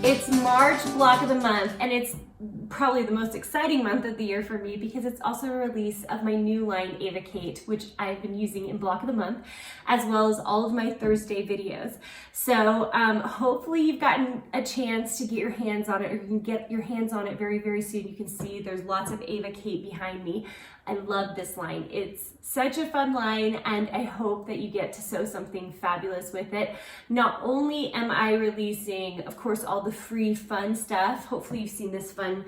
It's March block of the month, and it's probably the most exciting month of the year for me because it's also a release of my new line, Ava Kate, which I've been using in block of the month, as well as all of my Thursday videos. So hopefully you've gotten a chance to get your hands on it, or you can get your hands on it very, very soon. You can see there's lots of Ava Kate behind me. I love this line. It's such a fun line, and I hope that you get to sew something fabulous with it. Not only am I releasing, of course, all the free fun stuff. Hopefully you've seen this fun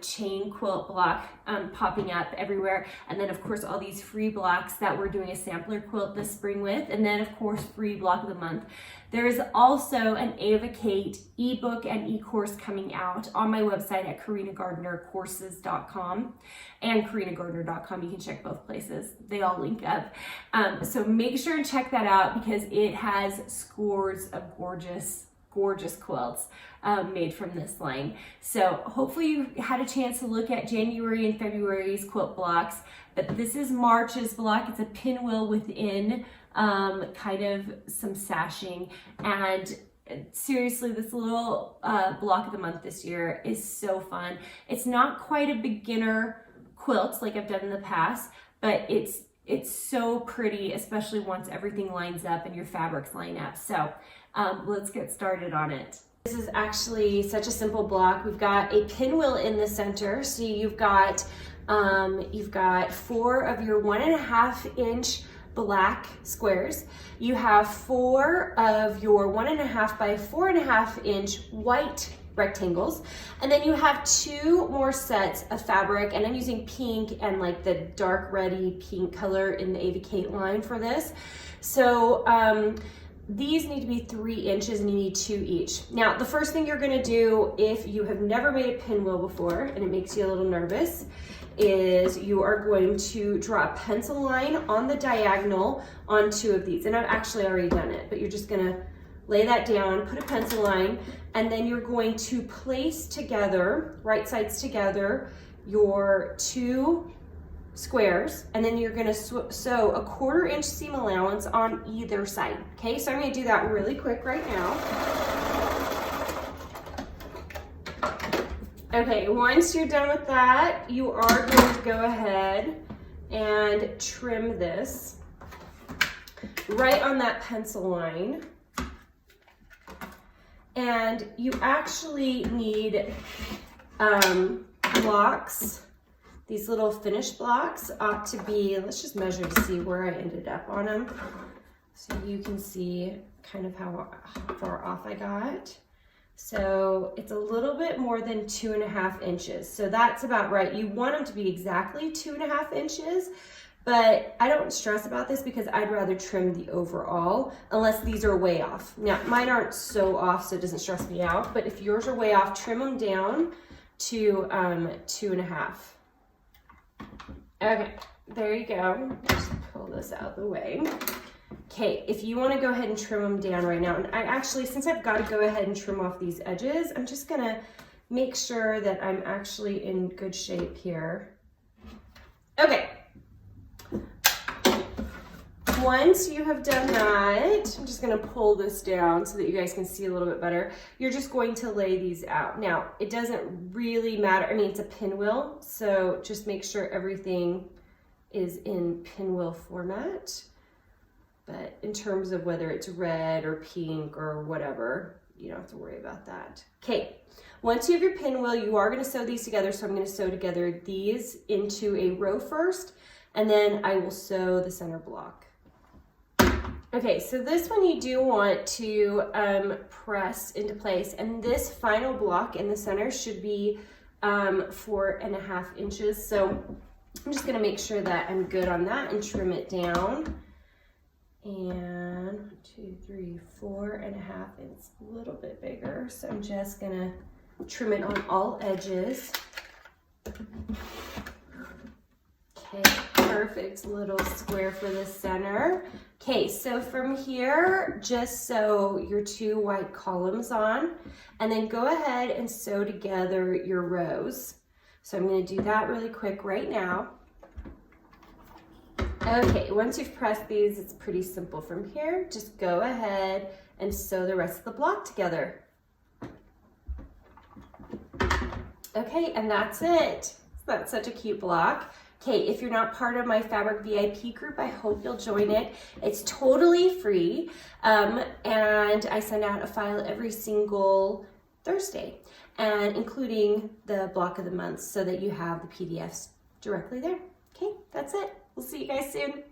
chain quilt block popping up everywhere. And then of course all these free blocks that we're doing a sampler quilt this spring with. And then of course free block of the month. There is also an Ava Kate ebook and e-course coming out on my website at KarinaGardnerCourses.com and KarinaGardner.com. You can check both places. They all link up. So make sure and check that out because it has scores of gorgeous quilts made from this line. So hopefully you had a chance to look at January and February's quilt blocks, but this is March's block. It's a pinwheel within kind of some sashing, and seriously, this little block of the month this year is so fun. It's not quite a beginner quilt like I've done in the past, but it's so pretty, especially once everything lines up and your fabrics line up. So let's get started on it. This is actually such a simple block. We've got a pinwheel in the center. So you've got 4 of your 1.5 inch black squares. You have 4 of your 1.5 by 4.5 inch white rectangles, and then you have 2 more sets of fabric, and I'm using pink and like the dark reddy pink color in the Ava Kate line for this. So these need to be 3 inches and you need 2 each. Now, the first thing you're gonna do if you have never made a pinwheel before and it makes you a little nervous is you are going to draw a pencil line on the diagonal on 2 of these. And I've actually already done it, but you're just gonna lay that down, put a pencil line, and then you're going to place together, right sides together, your 2 squares, and then you're gonna sew a 1/4 inch seam allowance on either side. Okay, so I'm gonna do that really quick right now. Okay, once you're done with that, you are going to go ahead and trim this right on that pencil line. And you actually need blocks. These little finished blocks ought to be, let's just measure to see where I ended up on them. So you can see kind of how far off I got. So it's a little bit more than 2.5 inches. So that's about right. You want them to be exactly 2.5 inches, but I don't stress about this because I'd rather trim the overall unless these are way off. Now, mine aren't so off, so it doesn't stress me out, but if yours are way off, trim them down to 2.5. Okay, there you go. Just pull this out of the way. Okay, if you want to go ahead and trim them down right now, and I actually, since I've got to go ahead and trim off these edges, I'm just gonna make sure that I'm actually in good shape here. Okay. Once you have done that, I'm just gonna pull this down so that you guys can see a little bit better. You're just going to lay these out. Now, it doesn't really matter. I mean, it's a pinwheel, so just make sure everything is in pinwheel format. But in terms of whether it's red or pink or whatever, you don't have to worry about that. Okay, once you have your pinwheel, you are gonna sew these together. So I'm gonna sew together these into a row first, and then I will sew the center block. Okay, so this one you do want to press into place, and this final block in the center should be 4.5 inches. So I'm just gonna make sure that I'm good on that and trim it down. And 1, 2, 3, 4.5. It's a little bit bigger, so I'm just gonna trim it on all edges. Okay, perfect little square for the center. Okay, so from here, just sew your 2 white columns on, and then go ahead and sew together your rows. So I'm gonna do that really quick right now. Okay, once you've pressed these, it's pretty simple from here. Just go ahead and sew the rest of the block together. Okay, and that's it. That's such a cute block. Okay, if you're not part of my Fabric VIP group, I hope you'll join it. It's totally free, and I send out a file every single Thursday, and including the block of the month so that you have the PDFs directly there. Okay, that's it. We'll see you guys soon.